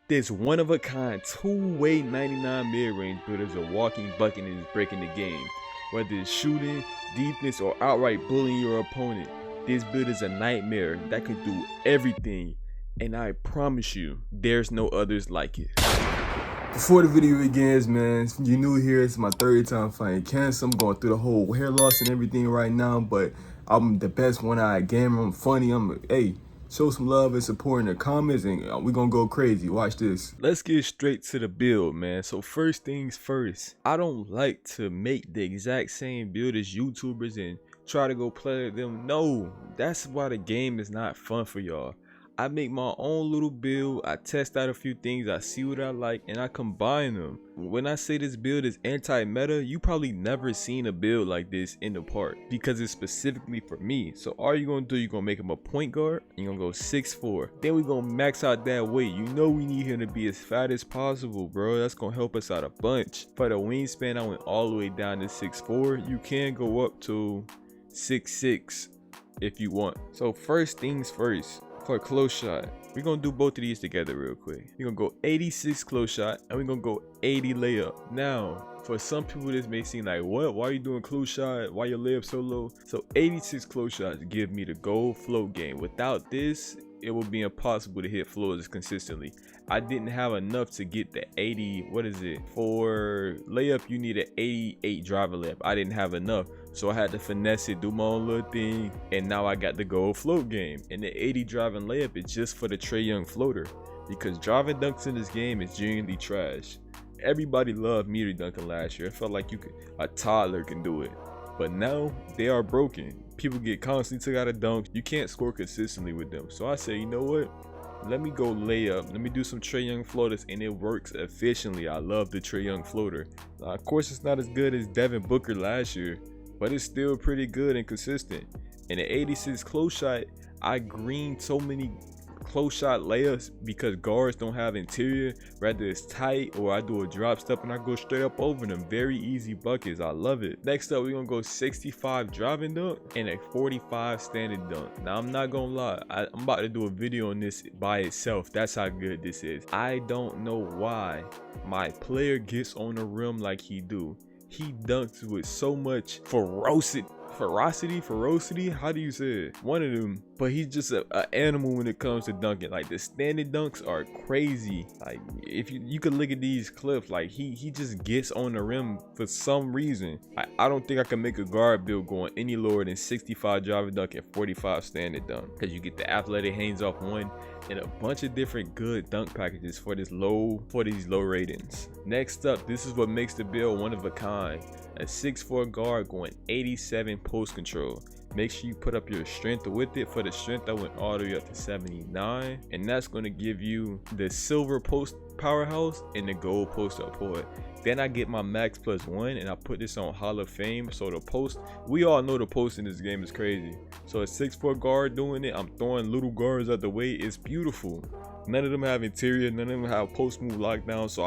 This one of a kind two-way 99 mid-range build is a walking bucket and is breaking the game. Whether it's shooting, defense, or outright bullying your opponent, this build is a nightmare that could do everything, and I promise you, there's no others like it. Before the video begins, man, if you're new here, it's my third time fighting cancer. I'm going through the whole hair loss and everything right now, but I'm the best one-eyed gamer. I'm funny. Hey, show some love and support in the comments, and we're gonna go crazy. Watch this. Let's get straight to the build, man. So first things first, I don't like to make the exact same build as YouTubers and try to go play them. No, that's why the game is not fun for y'all. I make my own little build, I test out a few things, I see what I like, and I combine them. When I say this build is anti-meta, you probably never seen a build like this in the park because it's specifically for me. So all you're gonna do, you're gonna make him a point guard, you're gonna go 6'4". Then we're gonna max out that weight. You know we need him to be as fat as possible, bro. That's gonna help us out a bunch. For the wingspan, I went all the way down to 6'4". You can go up to 6'6" if you want. So first things first. For a close shot, we're gonna do both of these together real quick. We're gonna go 86 close shot and we're gonna go 80 layup. Now, for some people this may seem like, what? Why are you doing close shot? Why your layup so low? So 86 close shots give me the gold float game. Without this, it would be impossible to hit floors consistently. I didn't have enough to get the 80, what is it? For layup, you need an 88 driver layup. I didn't have enough. So I had to finesse it, do my own little thing, and now I got the gold float game. And the 80 driving layup is just for the Trae Young floater, because driving dunks in this game is genuinely trash. Everybody loved meter dunking last year. It felt like a toddler can do it, but now they are broken. People get constantly took out of dunks. You can't score consistently with them. So I say, you know what? Let me go layup. Let me do some Trae Young floaters, and it works efficiently. I love the Trae Young floater. Now, of course, it's not as good as Devin Booker last year, but it's still pretty good and consistent. In the 86 close shot, I greened so many close shot layups because guards don't have interior. Rather it's tight, or I do a drop step and I go straight up over them. Very easy buckets. I love it. Next up, we're gonna go 65 driving dunk and a 45 standing dunk. Now I'm not gonna lie, I'm about to do a video on this by itself. That's how good this is. I don't know why my player gets on the rim like he do. He dunks with so much ferocity, how do you say it? One of them, but he's just an animal when it comes to dunking. Like, the standing dunks are crazy. Like, if you could look at these clips, like he just gets on the rim for some reason. I don't think I can make a guard build going any lower than 65 driving dunk and 45 standing dunk, because you get the athletic hands off one and a bunch of different good dunk packages for these low ratings. Next up, this is what makes the build one of a kind. A 6'4" guard going 87 post control. Make sure you put up your strength with it. For the strength, I went all the way up to 79, and that's going to give you the silver post powerhouse and the gold post up point. Then I get my max +1 and I put this on Hall of Fame. So the post, we all know the post in this game is crazy. So a 6'4" guard doing it, I'm throwing little guards out the way. It's beautiful. None of them have interior, none of them have post move lockdown. So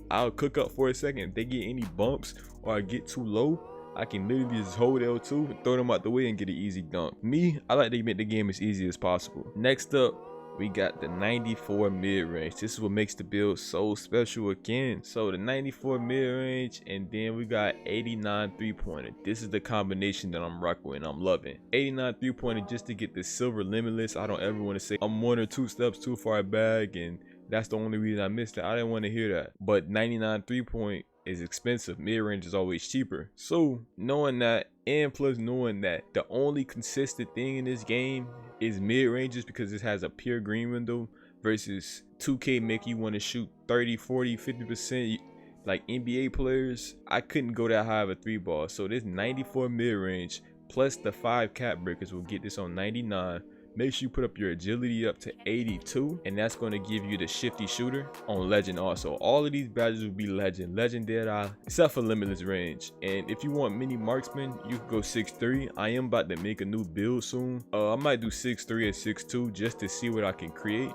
I'll cook up for a second. If they get any bumps or I get too low, I can literally just hold L2 and throw them out the way and get an easy dunk. Me, I like to make the game as easy as possible. Next up, we got the 94 mid-range. This is what makes the build so special again. So the 94 mid-range, and then we got 89 3-pointer. This is the combination that I'm rocking with and I'm loving. 89 3-pointer just to get the silver limitless. I don't ever want to say I'm 1 or 2 steps too far back and that's the only reason I missed it. I didn't want to hear that. But 99 3-point is expensive. Mid-range is always cheaper. So knowing that, and plus knowing that the only consistent thing in this game is mid-ranges, because it has a pure green window, versus 2K make you want to shoot 30, 40, 50% like NBA players. I couldn't go that high of a 3-ball. So this 94 mid-range plus the 5 cap breakers will get this on 99. Make sure you put up your agility up to 82, and that's going to give you the shifty shooter on legend. Also, all of these badges will be legend dead eye, except for limitless range. And if you want mini marksman, you can go 6'3". I am about to make a new build soon. I might do 6'3" or 6'2" just to see what I can create.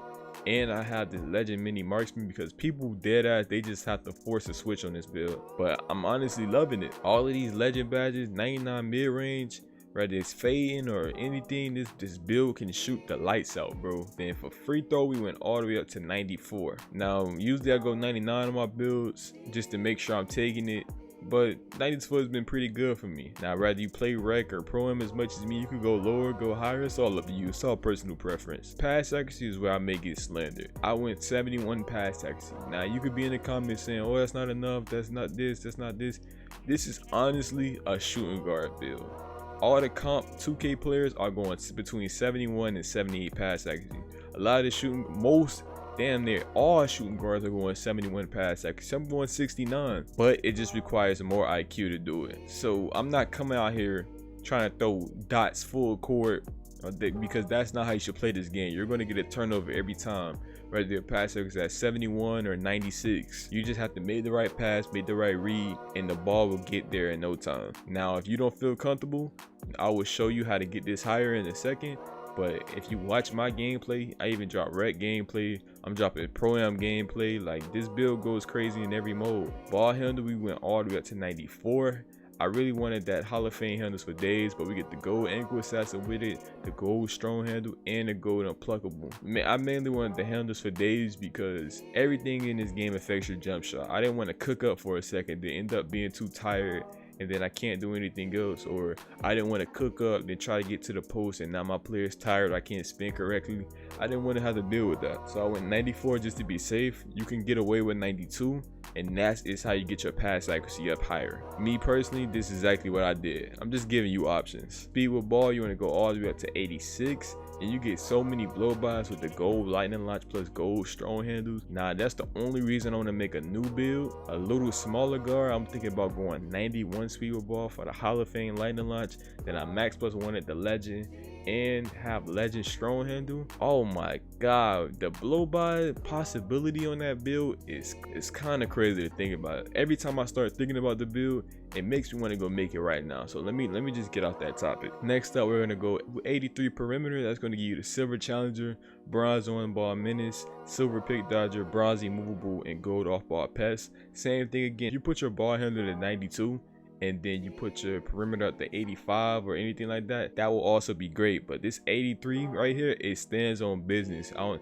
And I have this legend mini marksman because people dead ass, they just have to force a switch on this build. But I'm honestly loving it. All of these legend badges, 99 mid range, whether it's fading or anything, this build can shoot the lights out, bro. Then for free throw, we went all the way up to 94. Now, usually I go 99 on my builds just to make sure I'm taking it, but 94 has been pretty good for me. Now, whether you play rec or pro-am as much as me, you could go lower, go higher. It's all up to you. It's all personal preference. Pass accuracy is where I make it slender. I went 71 pass accuracy. Now, you could be in the comments saying, oh, that's not enough, that's not this, that's not this. This is honestly a shooting guard build. All the comp 2K players are going between 71 and 78 pass accuracy. A lot of the shooting, damn near all shooting guards are going 71 pass accuracy. Some going 69, but it just requires more IQ to do it. So I'm not coming out here trying to throw dots full court, because that's not how you should play this game. You're going to get a turnover every time, whether your pass accuracy is at 71 or 96. You just have to make the right pass, make the right read, and the ball will get there in no time. Now, if you don't feel comfortable, I will show you how to get this higher in a second. But if you watch my gameplay, I even drop rec gameplay, I'm dropping pro-am gameplay. Like, this build goes crazy in every mode. Ball handle, we went all the way up to 94. I really wanted that Hall of Fame handles for days, but we get the gold ankle assassin with it, the gold strong handle, and the gold unpluckable. Man, I mainly wanted the handles for days because everything in this game affects your jump shot. I didn't want to cook up for a second, then end up being too tired and then I can't do anything else, or I didn't want to cook up then try to get to the post and now my player's tired, I can't spin correctly. I didn't want to have to deal with that, so I went 94 just to be safe. You can get away with 92, and that is how you get your pass accuracy up higher. Me personally, this is exactly what I did. I'm just giving you options. Speed with ball, you want to go all the way up to 86, and you get so many blow-bys with the gold lightning launch plus gold strong handles. Nah, that's the only reason I want to make a new build, a little smaller guard. I'm thinking about going 91 speed with ball for the Hall of Fame lightning launch, then I max plus one at the legend and have legend strong handle. Oh my god, the blow-by possibility on that build is kind of crazy to think about. Every time I start thinking about the build, it makes me want to go make it right now. So let me just get off that topic. Next up, we're gonna go 83 perimeter. That's gonna give you the silver challenger, bronze on ball menace, silver pick dodger, bronze immovable, and gold off ball pest. Same thing again. You put your ball handler at 92 and then you put your perimeter up to 85 or anything like that, that will also be great. But this 83 right here, it stands on business. I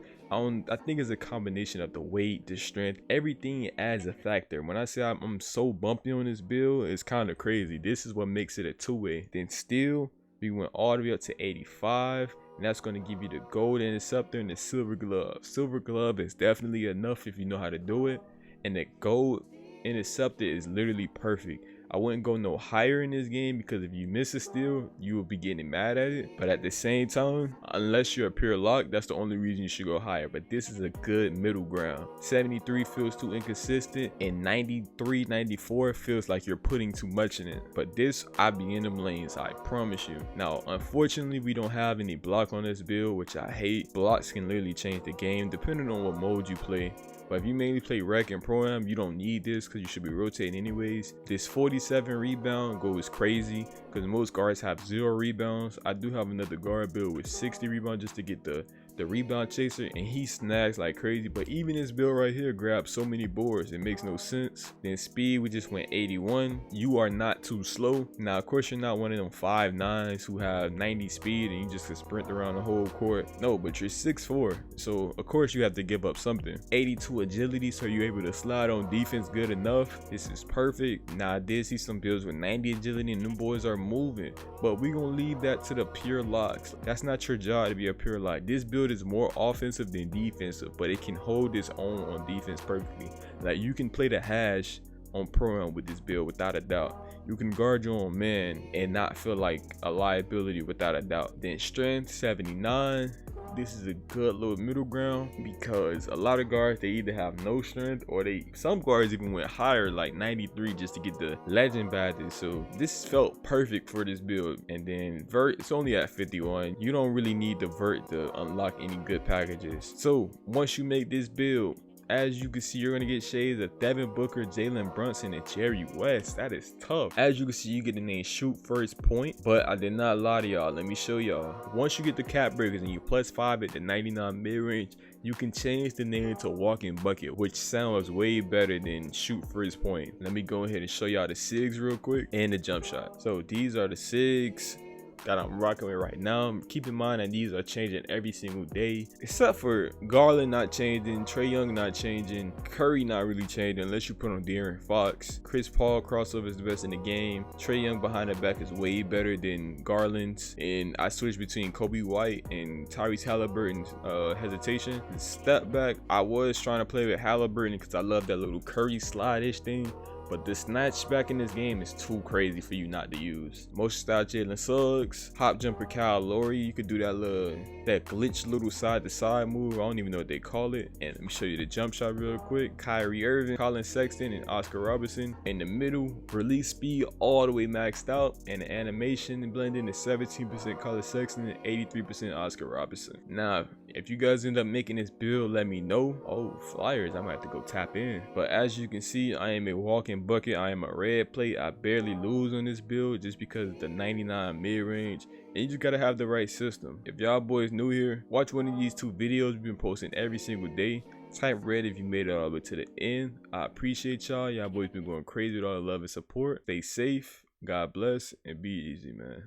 think it's a combination of the weight, the strength, everything adds a factor. When I say I'm so bumpy on this build, it's kind of crazy. This is what makes it a two-way. Then still, we went all the way up to 85, and that's going to give you the gold interceptor and the silver glove. Silver glove is definitely enough if you know how to do it, and the gold interceptor is literally perfect. I wouldn't go no higher in this game because if you miss a steal, you will be getting mad at it. But at the same time, unless you're a pure lock, that's the only reason you should go higher. But this is a good middle ground. 73 feels too inconsistent, and 93, 94 feels like you're putting too much in it. But this, I be in them lanes, I promise you. Now, unfortunately, we don't have any block on this build, which I hate. Blocks can literally change the game depending on what mode you play. But if you mainly play rec and pro-am, you don't need this because you should be rotating anyways. This 47 rebound goes crazy because most guards have 0 rebounds. I do have another guard build with 60 rebounds just to get the rebound chaser, and he snags like crazy. But even this build right here grabs so many boards, it makes no sense. Then speed, we just went 81. You are not too slow. Now of course you're not one of them 5'9" who have 90 speed and you just can sprint around the whole court. No, but you're 6'4", so of course you have to give up something. 82 agility, so you're able to slide on defense good enough. This is perfect. Now I did see some builds with 90 agility and them boys are moving, but we gonna leave that to the pure locks. That's not your job to be a pure lock. This build is more offensive than defensive, but it can hold its own on defense perfectly. Like, you can play the hash on pro-am with this build without a doubt. You can guard your own man and not feel like a liability without a doubt. Then strength 79. This is a good little middle ground because a lot of guards, they either have no strength or some guards even went higher like 93 just to get the legend badges. So this felt perfect for this build. And then vert, it's only at 51. You don't really need the vert to unlock any good packages. So once you make this build, as you can see, you're gonna get shades of Devin Booker, Jalen Brunson, and Jerry West. That is tough. As you can see, you get the name shoot first point, but I did not lie to y'all. Let me show y'all. Once you get the cap breakers and you +5 at the 99 mid-range, you can change the name to walking bucket, which sounds way better than shoot first point. Let me go ahead and show y'all the SIGs real quick and the jump shot. So these are the SIGs. that I'm rocking with right now. Keep in mind that these are changing every single day, except for Garland not changing, Trae Young not changing, Curry not really changing unless you put on De'Aaron Fox. Chris Paul crossover is the best in the game. Trae Young behind the back is way better than Garland's, and I switched between Kobe White and Tyrese Halliburton's hesitation. The step back, I was trying to play with Halliburton because I love that little Curry slide-ish thing, but the snatch back in this game is too crazy for you not to use. Motion style Jalen Suggs, hop jumper Kyle Lowry. You could do that glitch little side to side move. I don't even know what they call it. And let me show you the jump shot real quick. Kyrie Irving, Colin Sexton, and Oscar Robertson. In the middle, release speed all the way maxed out, and the animation and blending is 17% Colin Sexton and 83% Oscar Robertson. Now, if you guys end up making this build, let me know. Oh, Flyers, I might have to go tap in. But as you can see, I am a walking bucket. I am a red plate. I barely lose on this build just because of the 99 mid-range. And you just gotta have the right system. If y'all boys new here, watch one of these 2 videos we've been posting every single day. Type red if you made it all the way to the end. I appreciate y'all. Y'all boys been going crazy with all the love and support. Stay safe. God bless and be easy, man.